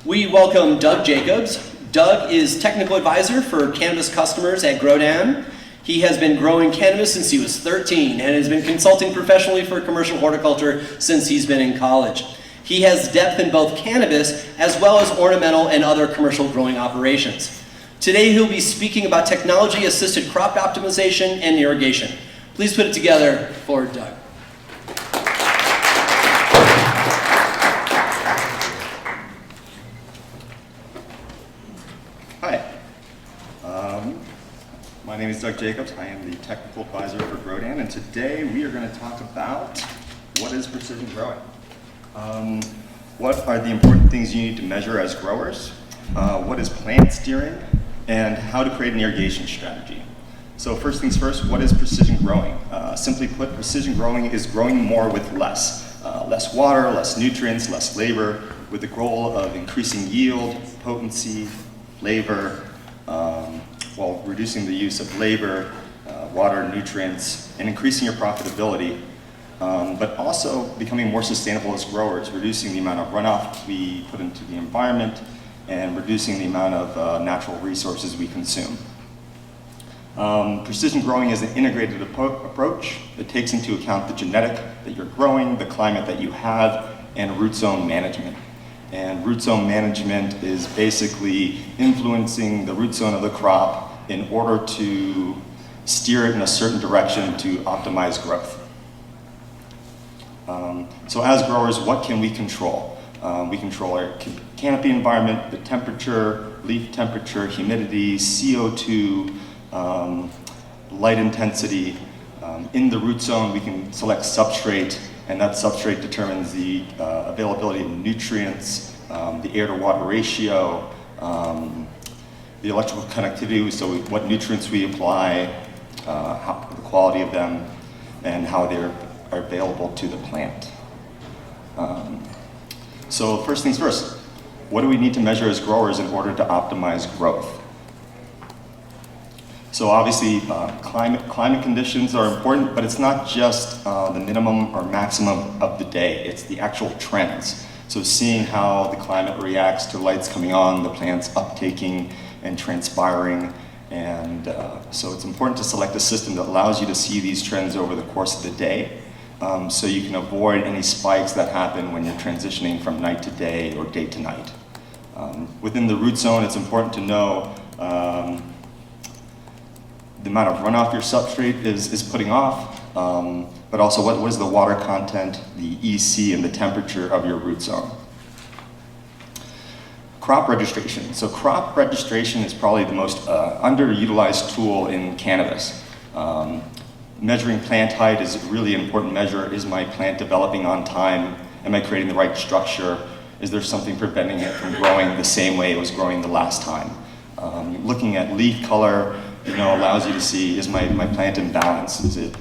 We welcome Doug Jacobs. Doug is technical advisor for cannabis customers at Grodan. He has been growing cannabis since he was 13 and has been consulting professionally for commercial horticulture since he's been in college. He has depth in both cannabis as well as ornamental and other commercial growing operations. Today he'll be speaking about technology-assisted crop optimization and irrigation. Please put it together for Doug. Hi, my name is Doug Jacobs. I am the technical advisor for Grodan, and today we are going to talk about what is precision growing. What are the important things you need to measure as growers? What is plant steering? And how to create an irrigation strategy. So first things first, what is precision growing? Simply put, precision growing is growing more with less. Less water, less nutrients, less labor, with the goal of increasing yield, potency, flavor, while reducing the use of labor, water, nutrients, and increasing your profitability, but also becoming more sustainable as growers, reducing the amount of runoff we put into the environment, and reducing the amount of natural resources we consume. Precision growing is an integrated approach that takes into account the genetic that you're growing, the climate that you have, and root zone management. And root zone management is basically influencing the root zone of the crop in order to steer it in a certain direction to optimize growth. So as growers, what can we control? We control our canopy environment, the temperature, leaf temperature, humidity, CO2, light intensity. In the root zone, we can select substrate, and that substrate determines the availability of nutrients, the air to water ratio, the electrical conductivity, so what nutrients we apply, the quality of them, and how they're available to the plant. So first things first, what do we need to measure as growers in order to optimize growth? So obviously climate conditions are important, but it's not just the minimum or maximum of the day, it's the actual trends. So seeing how the climate reacts to lights coming on, the plants uptaking and transpiring, and so it's important to select a system that allows you to see these trends over the course of the day. So you can avoid any spikes that happen when you're transitioning from night to day or day to night. Within the root zone, it's important to know the amount of runoff your substrate is putting off, but also what is the water content, the EC, and the temperature of your root zone. Crop registration. So crop registration is probably the most underutilized tool in cannabis. Measuring plant height is a really important measure. Is my plant developing on time? Am I creating the right structure? Is there something preventing it from growing the same way it was growing the last time? Looking at leaf color, allows you to see, is my plant in balance? Is it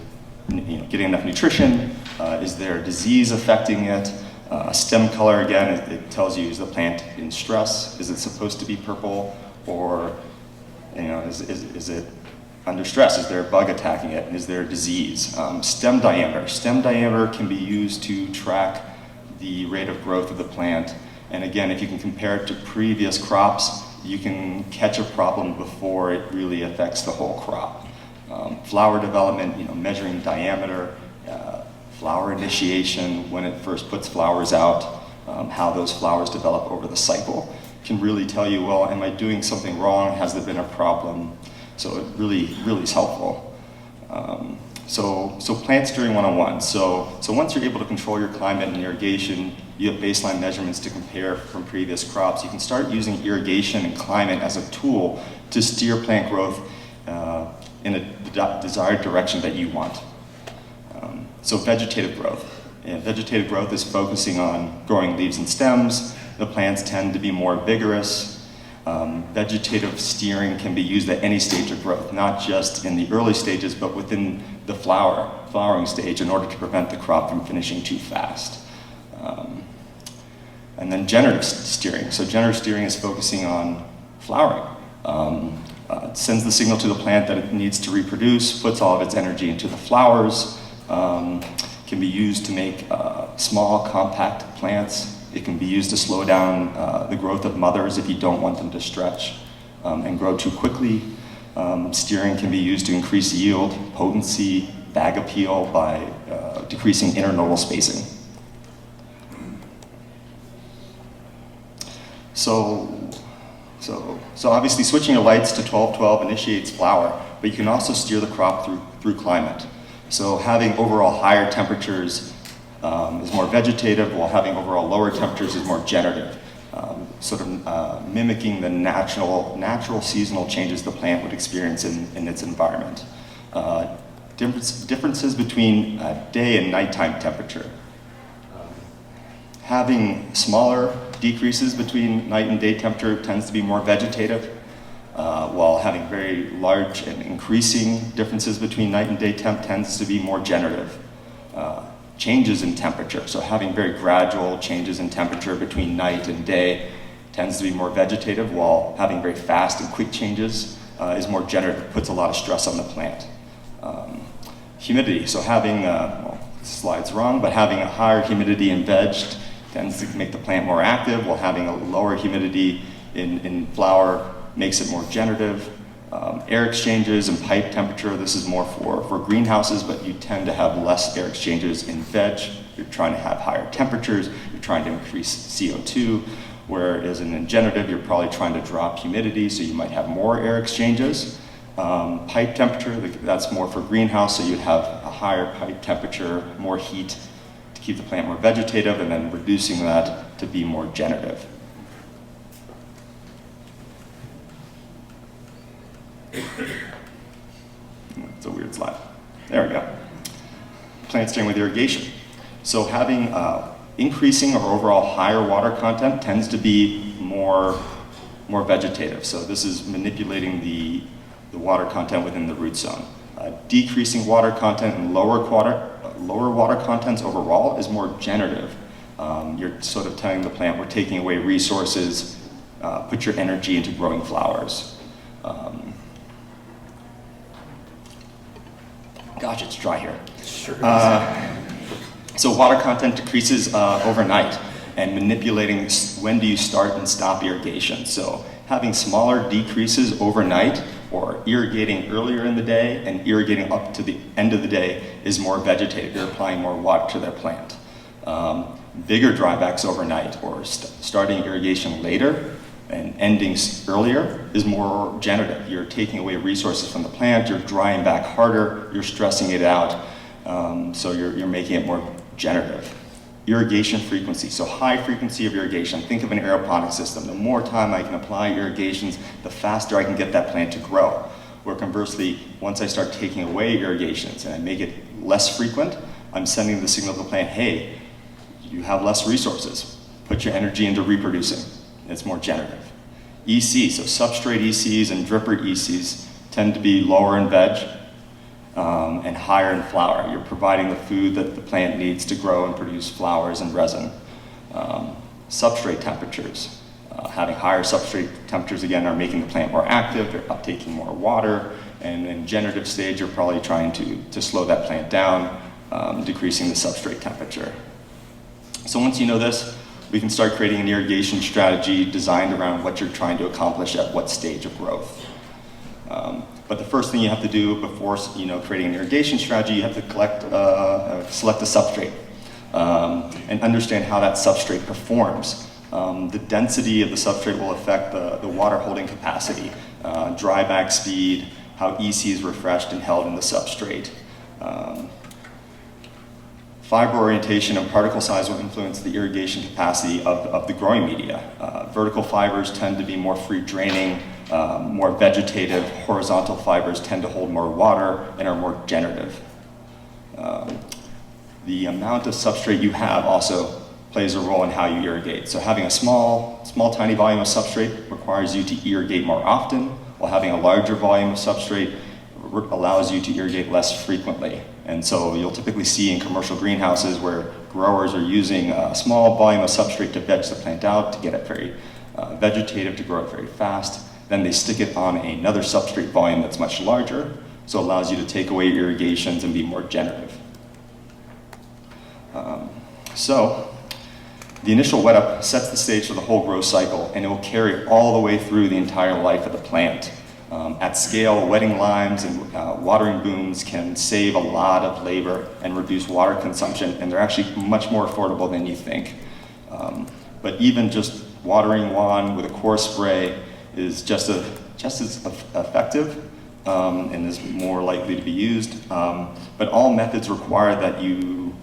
getting enough nutrition? Is there disease affecting it? Stem color, again, it tells you, is the plant in stress? Is it supposed to be purple? Or is it under stress? Is there a bug attacking it? Is there a disease? Stem diameter. Stem diameter can be used to track the rate of growth of the plant. And again, if you can compare it to previous crops, you can catch a problem before it really affects the whole crop. Flower development, measuring diameter, flower initiation, when it first puts flowers out, how those flowers develop over the cycle, can really tell you, well, am I doing something wrong? Has there been a problem? So it really is helpful. So plant steering 101. So once you're able to control your climate and irrigation, you have baseline measurements to compare from previous crops. You can start using irrigation and climate as a tool to steer plant growth in a desired direction that you want. So vegetative growth. Vegetative growth is focusing on growing leaves and stems. The plants tend to be more vigorous. Vegetative steering can be used at any stage of growth, not just in the early stages, but within the flowering stage, in order to prevent the crop from finishing too fast. And then generative steering. So generative steering is focusing on flowering. It sends the signal to the plant that it needs to reproduce, puts all of its energy into the flowers, can be used to make small, compact plants It can be used to slow down the growth of mothers if you don't want them to stretch and grow too quickly. Steering can be used to increase yield, potency, bag appeal by decreasing internodal spacing. So obviously switching your lights to 12-12 initiates flower, but you can also steer the crop through climate. So having overall higher temperatures is more vegetative, while having overall lower temperatures is more generative, mimicking the natural seasonal changes the plant would experience in its environment. Differences between day and nighttime temperature. Having smaller decreases between night and day temperature tends to be more vegetative, while having very large and increasing differences between night and day temp tends to be more generative. Changes in temperature, so having very gradual changes in temperature between night and day tends to be more vegetative, while having very fast and quick changes is more generative, puts a lot of stress on the plant. Humidity, so having, well, this slide's wrong, but having a higher humidity in veg tends to make the plant more active, while having a lower humidity in flower makes it more generative. Air exchanges and pipe temperature, this is more for greenhouses, but you tend to have less air exchanges in veg. You're trying to have higher temperatures, you're trying to increase CO2, whereas in generative, you're probably trying to drop humidity, so you might have more air exchanges. Pipe temperature, that's more for greenhouse, so you'd have a higher pipe temperature, more heat to keep the plant more vegetative, and then reducing that to be more generative. It's a weird slide. There we go. Plant steering with irrigation. So having increasing or overall higher water content tends to be more vegetative. So this is manipulating the water content within the root zone. Decreasing water content and lower water contents overall is more generative. You're sort of telling the plant, we're taking away resources, put your energy into growing flowers. Gosh, it's dry here. Sure. So water content decreases overnight, and manipulating when do you start and stop irrigation. So having smaller decreases overnight, or irrigating earlier in the day and irrigating up to the end of the day is more vegetative. You're applying more water to their plant. Bigger drybacks overnight, or starting irrigation later and ending earlier is more generative. You're taking away resources from the plant, you're drying back harder, you're stressing it out, so you're making it more generative. Irrigation frequency, so high frequency of irrigation. Think of an aeroponic system. The more time I can apply irrigations, the faster I can get that plant to grow. Where conversely, once I start taking away irrigations and I make it less frequent, I'm sending the signal to the plant, hey, you have less resources. Put your energy into reproducing. It's more generative. EC, so substrate ECs and dripper ECs tend to be lower in veg and higher in flower. You're providing the food that the plant needs to grow and produce flowers and resin. Substrate temperatures. Having higher substrate temperatures, again, are making the plant more active, they're uptaking more water, and in generative stage, you're probably trying to slow that plant down, decreasing the substrate temperature. So once you know this, we can start creating an irrigation strategy designed around what you're trying to accomplish at what stage of growth. But the first thing you have to do before creating an irrigation strategy, you have to select a substrate and understand how that substrate performs. The density of the substrate will affect the water holding capacity, dryback speed, how EC is refreshed and held in the substrate. Fiber orientation and particle size will influence the irrigation capacity of the growing media. Vertical fibers tend to be more free draining, more vegetative. Horizontal fibers tend to hold more water and are more generative. The amount of substrate you have also plays a role in how you irrigate. So having a small tiny volume of substrate requires you to irrigate more often, while having a larger volume of substrate allows you to irrigate less frequently. And so you'll typically see in commercial greenhouses where growers are using a small volume of substrate to veg the plant out, to get it very vegetative, to grow it very fast. Then they stick it on another substrate volume that's much larger, so it allows you to take away irrigations and be more generative. So The initial wet up sets the stage for the whole growth cycle, and it will carry all the way through the entire life of the plant. At scale, wetting limes and watering booms can save a lot of labor and reduce water consumption, and they're actually much more affordable than you think. But even just watering lawn with a coarse spray is just as effective and is more likely to be used. But all methods require that you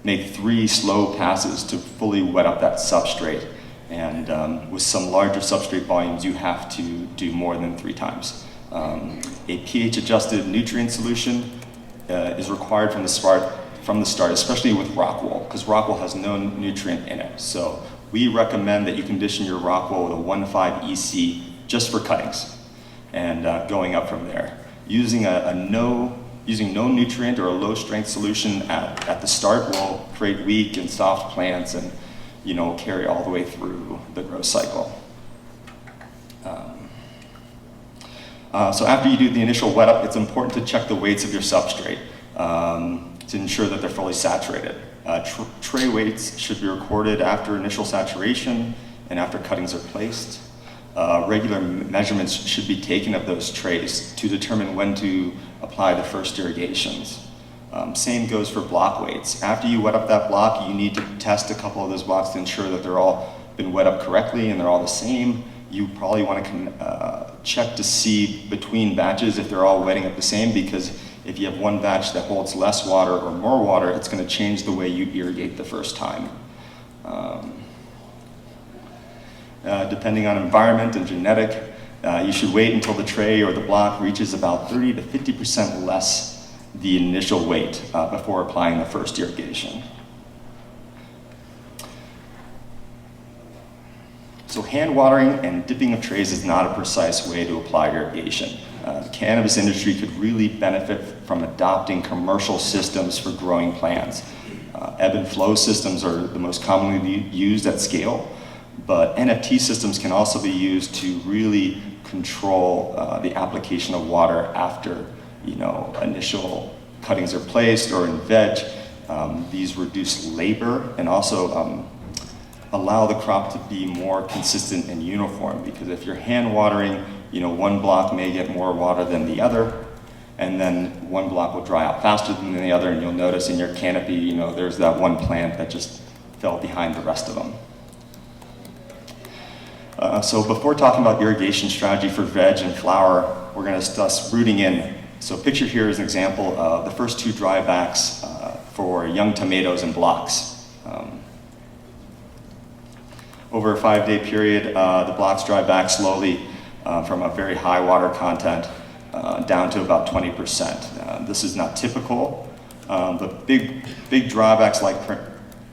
make 3 slow passes to fully wet up that substrate. And with some larger substrate volumes, you have to do more than 3 times. A pH-adjusted nutrient solution is required from the start, especially with rock wool, because rock wool has no nutrient in it. So we recommend that you condition your rock wool with a 1.5 EC just for cuttings, and going up from there. Using no nutrient or a low strength solution at the start will create weak and soft plants and carry all the way through the growth cycle. So after you do the initial wet up, it's important to check the weights of your substrate to ensure that they're fully saturated. Tray weights should be recorded after initial saturation and after cuttings are placed. Regular measurements should be taken of those trays to determine when to apply the first irrigations. Same goes for block weights. After you wet up that block, you need to test a couple of those blocks to ensure that they're all been wet up correctly and they're all the same. You probably want to check to see between batches if they're all wetting up the same, because if you have one batch that holds less water or more water, it's going to change the way you irrigate the first time. Depending on environment and genetic, you should wait until the tray or the block reaches about 30 to 50% less the initial weight before applying the first irrigation. So hand watering and dipping of trays is not a precise way to apply irrigation. The cannabis industry could really benefit from adopting commercial systems for growing plants. Ebb and flow systems are the most commonly used at scale, but NFT systems can also be used to really control the application of water after initial cuttings are placed or in veg. These reduce labor and also allow the crop to be more consistent and uniform, because if you're hand watering, one block may get more water than the other, and then one block will dry out faster than the other, and you'll notice in your canopy, there's that one plant that just fell behind the rest of them. So before talking about irrigation strategy for veg and flower, we're going to discuss rooting in. So picture here is an example of the first 2 drybacks for young tomatoes in blocks. Over a 5-day period, the blocks dry back slowly from a very high water content down to about 20%. This is not typical, but big drybacks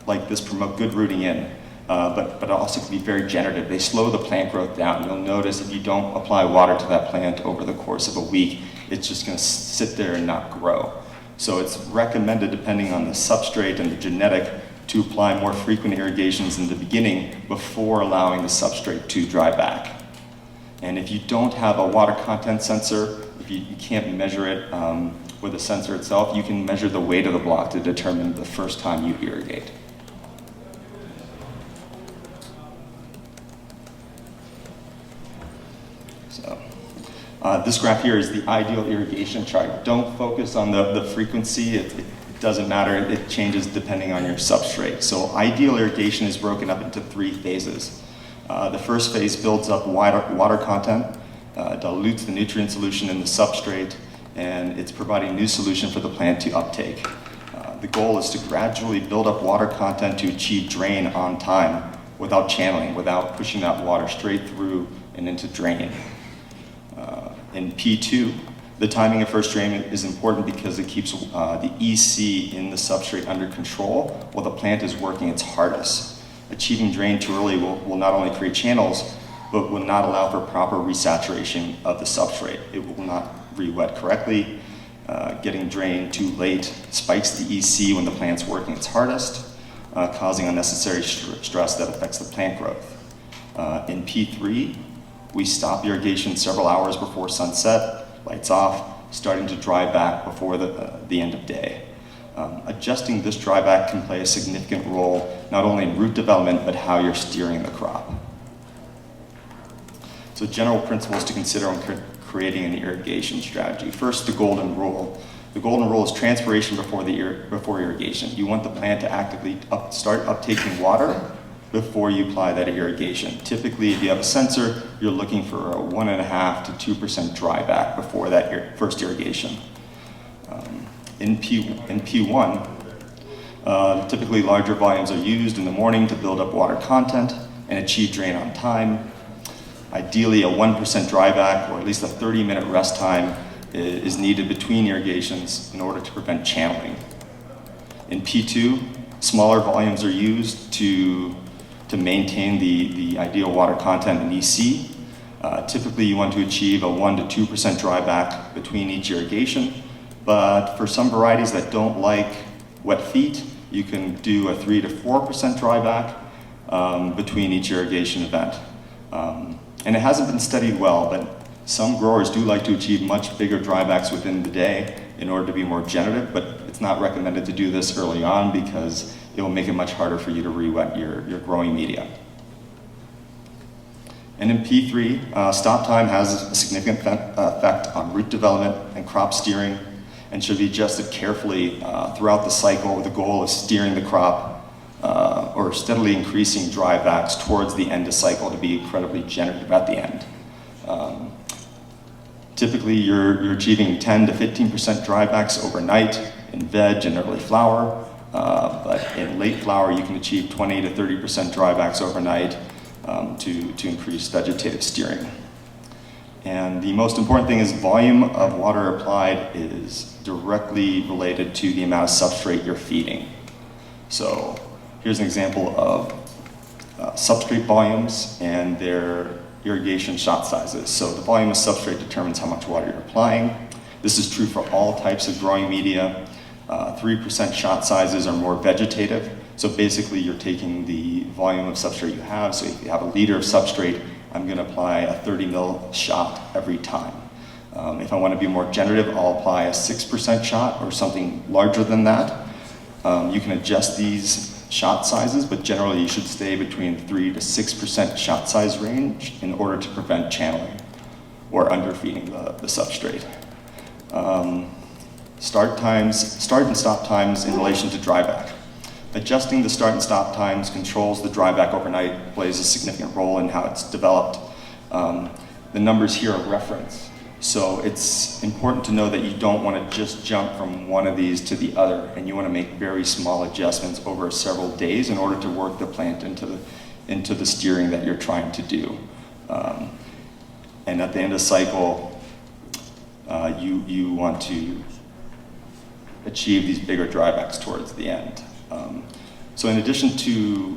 like this promote good rooting in, but also can be very generative. They slow the plant growth down. You'll notice if you don't apply water to that plant over the course of a week, it's just going to sit there and not grow. So it's recommended, depending on the substrate and the genetic, to apply more frequent irrigations in the beginning before allowing the substrate to dry back. And if you don't have a water content sensor, if you can't measure it with a sensor itself, you can measure the weight of the block to determine the first time you irrigate. So, this graph here is the ideal irrigation chart. Don't focus on the frequency. It doesn't matter, it changes depending on your substrate. So ideal irrigation is broken up into 3 phases. The first phase builds up water content, dilutes the nutrient solution in the substrate, and it's providing new solution for the plant to uptake. The goal is to gradually build up water content to achieve drain on time without channeling, without pushing that water straight through and into drain. In P2, the timing of first drain is important because it keeps the EC in the substrate under control while the plant is working its hardest. Achieving drain too early will not only create channels, but will not allow for proper resaturation of the substrate. It will not re-wet correctly. Getting drain too late spikes the EC when the plant's working its hardest, causing unnecessary stress that affects the plant growth. In P3, we stop irrigation several hours before sunset, lights off, starting to dry back before the end of day. Adjusting this dryback can play a significant role not only in root development, but how you're steering the crop. So general principles to consider when creating an irrigation strategy. First, the golden rule. The golden rule is transpiration before irrigation. You want the plant to actively start uptaking water before you apply that irrigation. Typically, if you have a sensor, you're looking for a 1.5 to 2% dryback before that first irrigation. In P1, typically larger volumes are used in the morning to build up water content and achieve drain on time. Ideally, a 1% dryback or at least a 30-minute rest time is needed between irrigations in order to prevent channeling. In P2, smaller volumes are used to maintain the ideal water content in EC. Typically, you want to achieve a 1 to 2% dryback between each irrigation, but for some varieties that don't like wet feet, you can do a 3 to 4% dryback between each irrigation event. And it hasn't been studied well, but some growers do like to achieve much bigger drybacks within the day in order to be more generative, but it's not recommended to do this early on because it will make it much harder for you to re-wet your growing media. And in P3, stop time has a significant effect on root development and crop steering and should be adjusted carefully throughout the cycle with the goal of steering the crop or steadily increasing drybacks towards the end of cycle to be incredibly generative at the end. Typically, you're achieving 10 to 15% drybacks overnight in veg and early flower, but in late flower, you can achieve 20 to 30% drybacks overnight to increase vegetative steering. And the most important thing is volume of water applied is directly related to the amount of substrate you're feeding. So here's an example of substrate volumes and their irrigation shot sizes. So the volume of substrate determines how much water you're applying. This is true for all types of growing media. 3% shot sizes are more vegetative. So basically you're taking the volume of substrate you have. So if you have a liter of substrate, I'm gonna apply a 30 ml shot every time. If I wanna be more generative, I'll apply a 6% shot or something larger than that. You can adjust these shot sizes, but generally you should stay between 3 to 6% shot size range in order to prevent channeling or underfeeding the substrate. Start and stop times in relation to dryback. Adjusting the start and stop times controls the dryback overnight, plays a significant role in how it's developed. The numbers here are reference. So it's important to know that you don't want to just jump from one of these to the other, and you want to make very small adjustments over several days in order to work the plant into the steering that you're trying to do. And at the end of the cycle, you want to achieve these bigger drybacks towards the end. So in addition to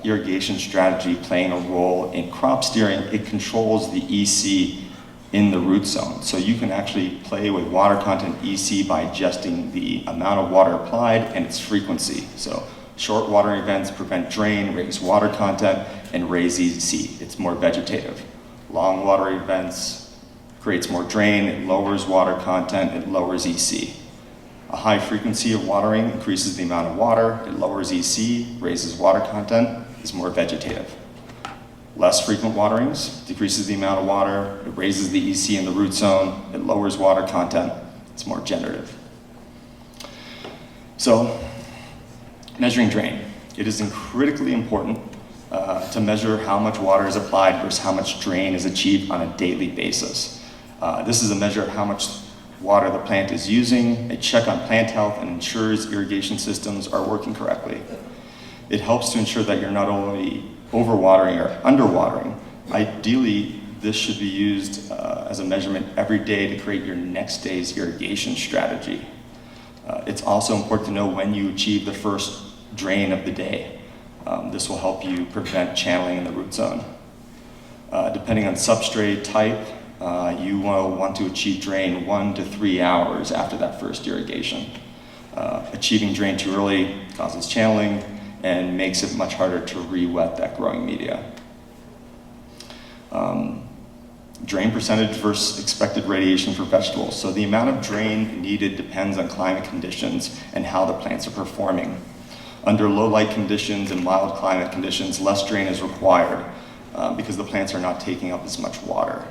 irrigation strategy playing a role in crop steering, it controls the EC in the root zone. So you can actually play with water content EC by adjusting the amount of water applied and its frequency. So short watering events prevent drain, raise water content, and raise EC. It's more vegetative. Long water events creates more drain, it lowers water content, it lowers EC. A high frequency of watering increases the amount of water, it lowers EC, raises water content, is more vegetative. Less frequent waterings decreases the amount of water, it raises the EC in the root zone, it lowers water content, it's more generative. So, measuring drain. It is critically important to measure how much water is applied versus how much drain is achieved on a daily basis. This is a measure of how much water the plant is using, a check on plant health, and ensures irrigation systems are working correctly. It helps to ensure that you're not only overwatering or underwatering. Ideally, this should be used as a measurement every day to create your next day's irrigation strategy. It's also important to know when you achieve the first drain of the day. This will help you prevent channeling in the root zone. Depending on substrate type, you will want to achieve drain 1 to 3 hours after that first irrigation. Achieving drain too early causes channeling and makes it much harder to re-wet that growing media. Drain percentage versus expected radiation for vegetables. So the amount of drain needed depends on climate conditions and how the plants are performing. Under low light conditions and mild climate conditions, less drain is required because the plants are not taking up as much water.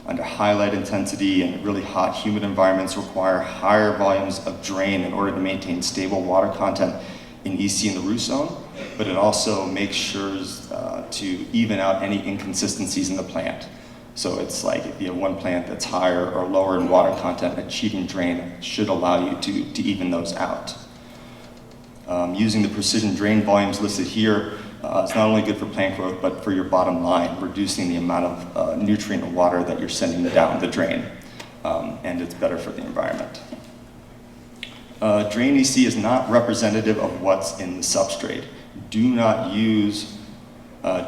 Under high light intensity and really hot, humid environments require higher volumes of drain in order to maintain stable water content in EC in the root zone, but it also makes sure to even out any inconsistencies in the plant. So it's like if you have one plant that's higher or lower in water content, achieving drain should allow you to even those out. Using the precision drain volumes listed here, it's not only good for plant growth, but for your bottom line, reducing the amount of nutrient and water that you're sending down the drain. And it's better for the environment. Drain EC is not representative of what's in the substrate. Do not use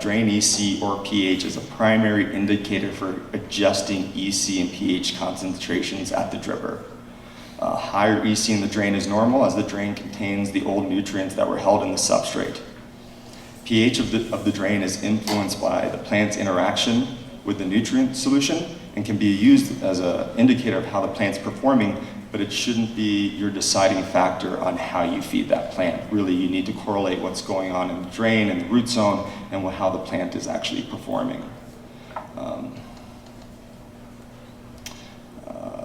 drain EC or pH as a primary indicator for adjusting EC and pH concentrations at the dripper. Higher EC in the drain is normal, as the drain contains the old nutrients that were held in the substrate. pH of the drain is influenced by the plant's interaction with the nutrient solution and can be used as an indicator of how the plant's performing, but it shouldn't be your deciding factor on how you feed that plant. Really, you need to correlate what's going on in the drain and the root zone and how the plant is actually performing.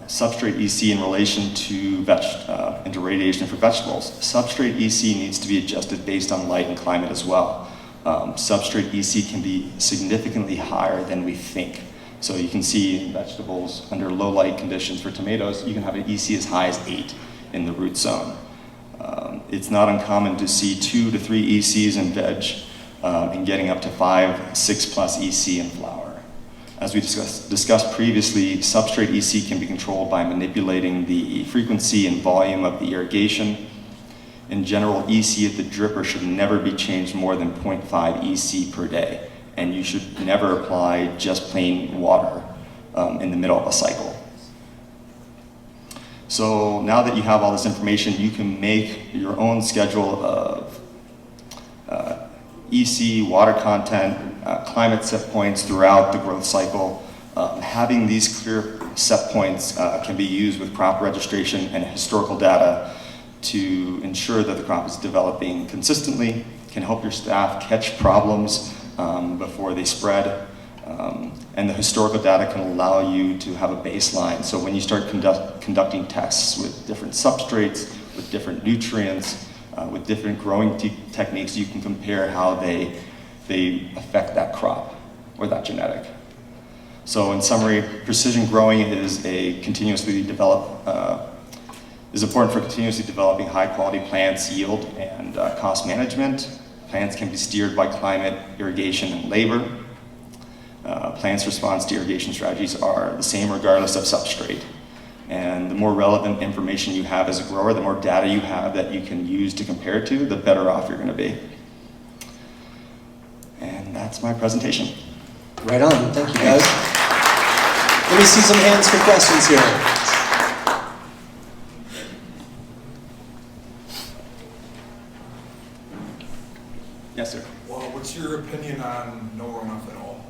Substrate EC in relation to into radiation for vegetables. Substrate EC needs to be adjusted based on light and climate as well. Substrate EC can be significantly higher than we think. So you can see in vegetables under low light conditions for tomatoes, you can have an EC as high as 8 in the root zone. It's not uncommon to see 2 to 3 ECs in veg and getting up to 5, 6 plus EC in flour. As we discussed previously, substrate EC can be controlled by manipulating the frequency and volume of the irrigation. In general, EC at the dripper should never be changed more than 0.5 EC per day, and you should never apply just plain water in the middle of a cycle. So now that you have all this information, you can make your own schedule of EC, water content, climate set points throughout the growth cycle. Having these clear set points can be used with crop registration and historical data to ensure that the crop is developing consistently, can help your staff catch problems before they spread, and the historical data can allow you to have a baseline. So when you start conducting tests with different substrates, with different nutrients, with different growing techniques, you can compare how they affect that crop or that genetic. So in summary, precision growing is is important for continuously developing high quality plants, yield, and cost management. Plants can be steered by climate, irrigation, and labor. Plants' response to irrigation strategies are the same regardless of substrate. And the more relevant information you have as a grower, the more data you have that you can use to compare to, the better off you're going to be. And that's my presentation. Right on. Thank you, guys. Let me see some hands for questions here. Yes, sir. Well, what's your opinion on no runoff at all?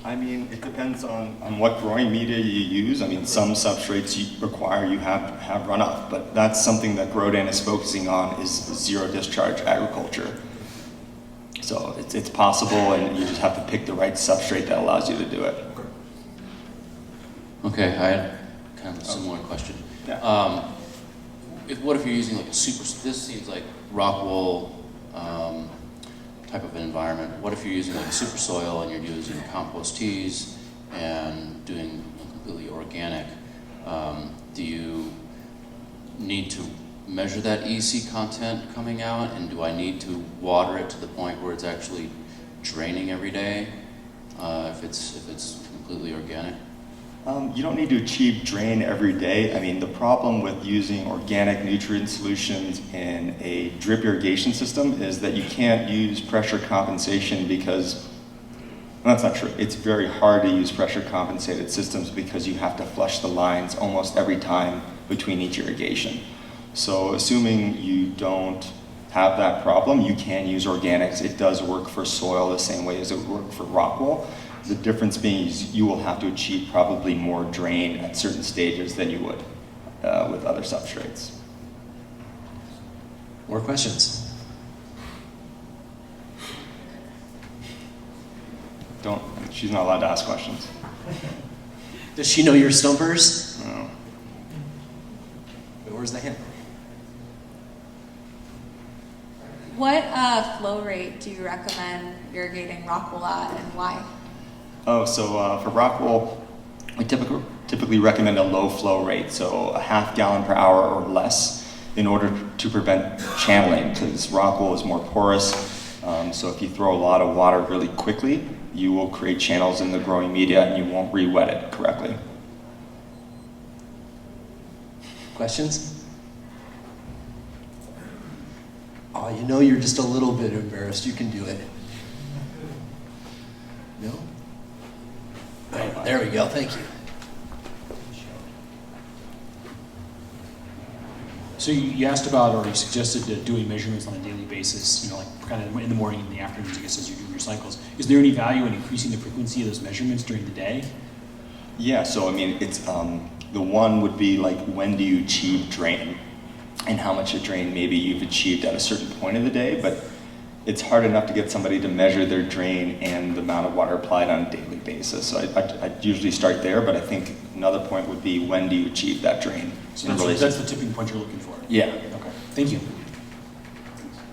I mean, it depends on what growing media you use. I mean, some substrates require you have runoff, but that's something that GrowDan is focusing on is zero discharge agriculture. So it's possible, and you just have to pick the right substrate that allows you to do it. Okay, I had kind of a similar question. Yeah. What if you're using like a this seems like rock wool type of an environment. What if you're using like a super soil and you're using compost teas and doing completely organic? Do you need to measure that EC content coming out, and do I need to water it to the point where it's actually draining every day if it's completely organic? You don't need to achieve drain every day. I mean, the problem with using organic nutrient solutions in a drip irrigation system is that you can't use pressure compensation because, well, that's not true. It's very hard to use pressure compensated systems because you have to flush the lines almost every time between each irrigation. So assuming you don't have that problem, you can use organics. It does work for soil the same way as it would work for rock wool. The difference being is you will have to achieve probably more drain at certain stages than you would with other substrates. More questions? She's not allowed to ask questions. Does she know your stumpers? No. Where's the hand? What flow rate do you recommend irrigating rockwool at, and why? Oh, so for rockwool, we typically recommend a low flow rate, so a ½ gallon per hour or less, in order to prevent channeling, because rockwool is more porous. So if you throw a lot of water really quickly, you will create channels in the growing media and you won't re-wet it correctly. Questions? Oh, you know you're just a little bit embarrassed. You can do it. No? Right, there we go. Thank you. So you asked about, or you suggested doing measurements on a daily basis, you know, like kind of in the morning and the afternoons, I guess, as you do your cycles. Is there any value in increasing the frequency of those measurements during the day? Yeah, so I mean, it's the one would be like, when do you achieve drain, and how much of drain maybe you've achieved at a certain point of the day, but it's hard enough to get somebody to measure their drain and the amount of water applied on a daily basis. So I'd usually start there, but I think another point would be, when do you achieve that drain? So that's the tipping point you're looking for? Yeah. Okay, thank you.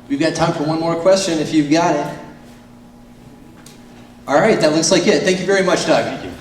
We've got time for one more question if you've got it. All right, that looks like it. Thank you very much, Doug. Thank you.